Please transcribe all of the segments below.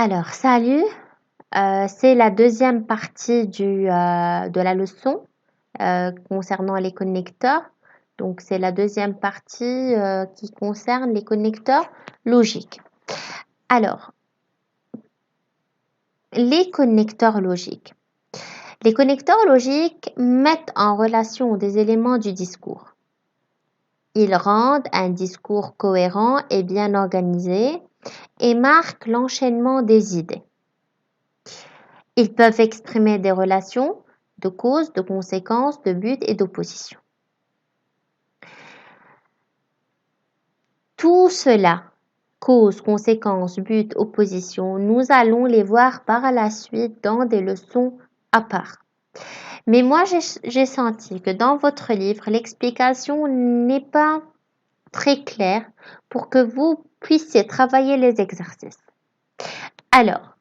Alors, salut, c'est la deuxième partie de la leçon concernant les connecteurs. Donc, c'est la deuxième partie qui concerne les connecteurs logiques. Alors, les connecteurs logiques. Les connecteurs logiques mettent en relation des éléments du discours. Ils rendent un discours cohérent et bien organisé et marquent l'enchaînement des idées. Ils peuvent exprimer des relations de cause, de conséquence, de but et d'opposition. Tout cela, cause, conséquence, but, opposition, nous allons les voir par la suite dans des leçons à part. Mais moi, j'ai senti que dans votre livre, l'explication n'est pas très claire pour que vous puissiez travailler les exercices. Alors,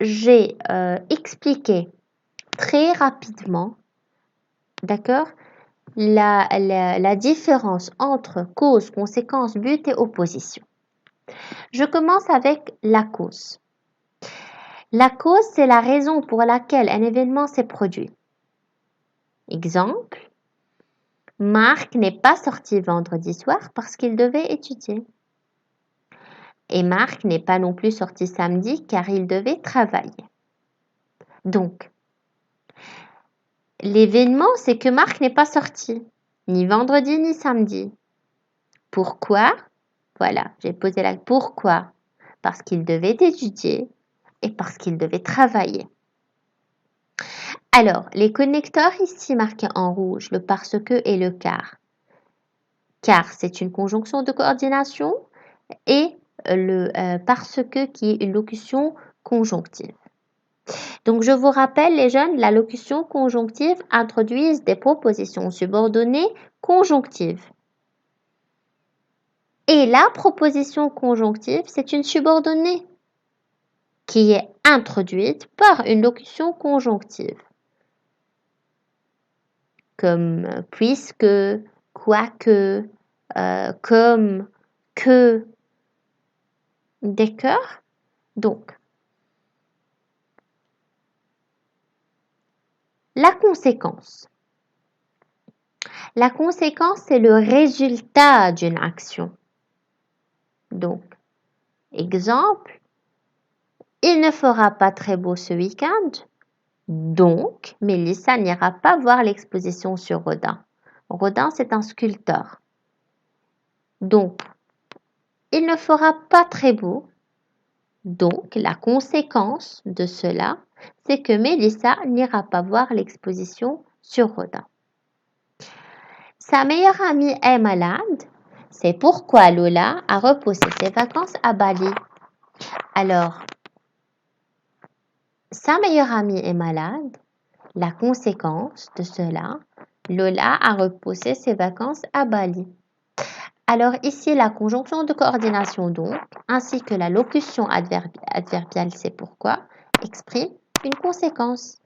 j'ai expliqué très rapidement, d'accord, la différence entre cause, conséquence, but et opposition. Je commence avec la cause. La cause, c'est la raison pour laquelle un événement s'est produit. Exemple, Marc n'est pas sorti vendredi soir parce qu'il devait étudier. Et Marc n'est pas non plus sorti samedi car il devait travailler. Donc, l'événement, c'est que Marc n'est pas sorti, ni vendredi ni samedi. Pourquoi? Voilà, j'ai posé la pourquoi? Parce qu'il devait étudier et parce qu'il devait travailler. Alors, les connecteurs ici marqués en rouge, le parce que et le car. Car, c'est une conjonction de coordination et le parce que qui est une locution conjonctive. Donc, je vous rappelle, les jeunes, la locution conjonctive introduit des propositions subordonnées conjonctives. Et la proposition conjonctive, c'est une subordonnée qui est introduite par une locution conjonctive. Comme puisque, quoique, comme, que. D'accord? Donc, la conséquence. La conséquence, c'est le résultat d'une action. Donc, exemple, il ne fera pas très beau ce week-end, donc Mélissa n'ira pas voir l'exposition sur Rodin. Rodin, c'est un sculpteur. Donc, il ne fera pas très beau. Donc, la conséquence de cela, c'est que Mélissa n'ira pas voir l'exposition sur Rodin. Sa meilleure amie est malade. C'est pourquoi Lola a reposé ses vacances à Bali. Alors, sa meilleure amie est malade. La conséquence de cela, Lola a reposé ses vacances à Bali. Alors ici, la conjonction de coordination donc, ainsi que la locution adverbiale c'est pourquoi, exprime une conséquence.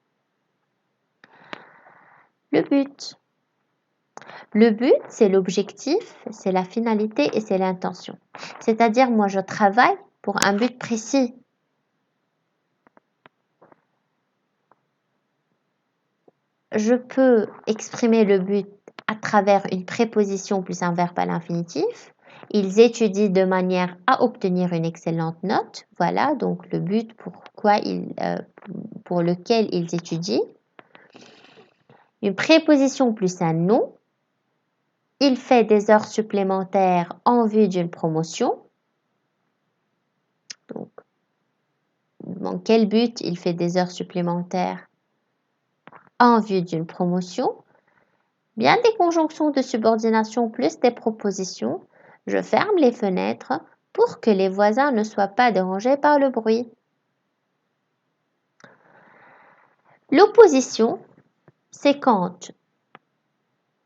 Le but. Le but, c'est l'objectif, c'est la finalité et c'est l'intention. C'est-à-dire, moi, je travaille pour un but précis. Je peux exprimer le but à travers une préposition plus un verbe à l'infinitif. Ils étudient de manière à obtenir une excellente note. Voilà, donc le but pour lequel ils étudient. Une préposition plus un nom. Il fait des heures supplémentaires en vue d'une promotion. Donc, dans quel but il fait des heures supplémentaires en vue d'une promotion? Bien des conjonctions de subordination plus des propositions. Je ferme les fenêtres pour que les voisins ne soient pas dérangés par le bruit. L'opposition, c'est quand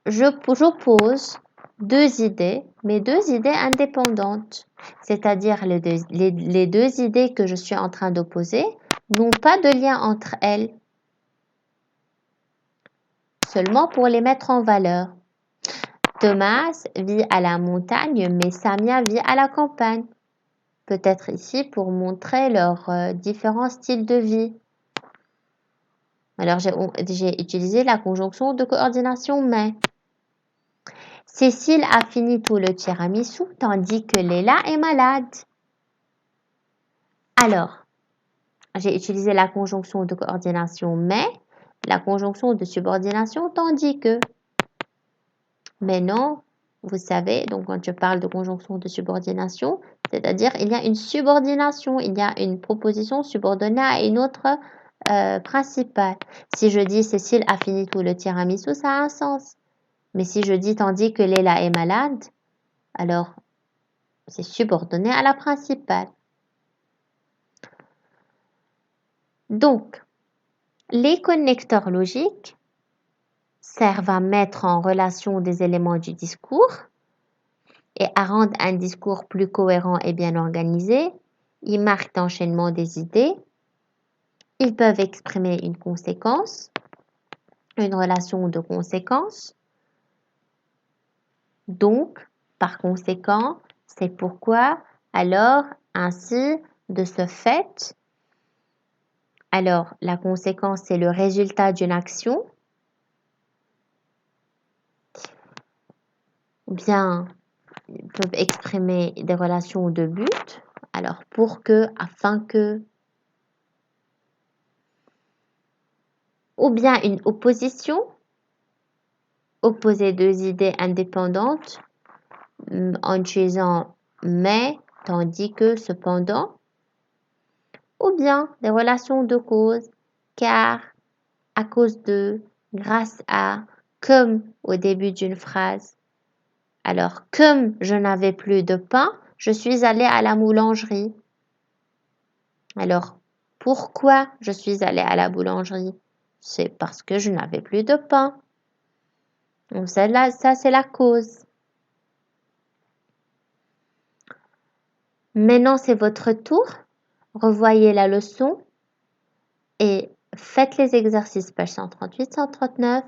j'oppose deux idées, mais deux idées indépendantes. C'est-à-dire les deux idées que je suis en train d'opposer n'ont pas de lien entre elles. Seulement pour les mettre en valeur. Thomas vit à la montagne, mais Samia vit à la campagne. peut-être ici pour montrer leurs différents styles de vie. Alors, j'ai utilisé la conjonction de coordination mais. Cécile a fini tout le tiramisu tandis que Léla est malade. Alors, j'ai utilisé la conjonction de coordination mais, la conjonction de subordination tandis que. Mais non, vous savez, donc quand je parle de conjonction de subordination, c'est-à-dire il y a une subordination, il y a une proposition subordonnée à une autre principale. Si je dis Cécile a fini tout le tiramisu, ça a un sens. Mais si je dis tandis que Léla est malade, alors c'est subordonné à la principale. Donc, les connecteurs logiques servent à mettre en relation des éléments du discours et à rendre un discours plus cohérent et bien organisé. Ils marquent l'enchaînement des idées. Ils peuvent exprimer une conséquence, une relation de conséquence. Donc, par conséquent, c'est pourquoi, alors, ainsi, de ce fait, alors, la conséquence, c'est le résultat d'une action. Ou bien, ils peuvent exprimer des relations de but. Alors, pour que, afin que. Ou bien une opposition. Opposer deux idées indépendantes en utilisant mais, tandis que, cependant. Ou bien des relations de cause, car, à cause de, grâce à, comme au début d'une phrase. Alors, comme je n'avais plus de pain, je suis allée à la boulangerie. Alors, pourquoi je suis allée à la boulangerie? C'est parce que je n'avais plus de pain. Donc, ça c'est la cause. Maintenant, c'est votre tour. Revoyez la leçon et faites les exercices page 138, 139,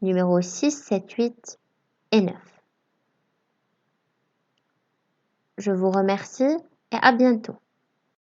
numéro 6, 7, 8 et 9. Je vous remercie et à bientôt.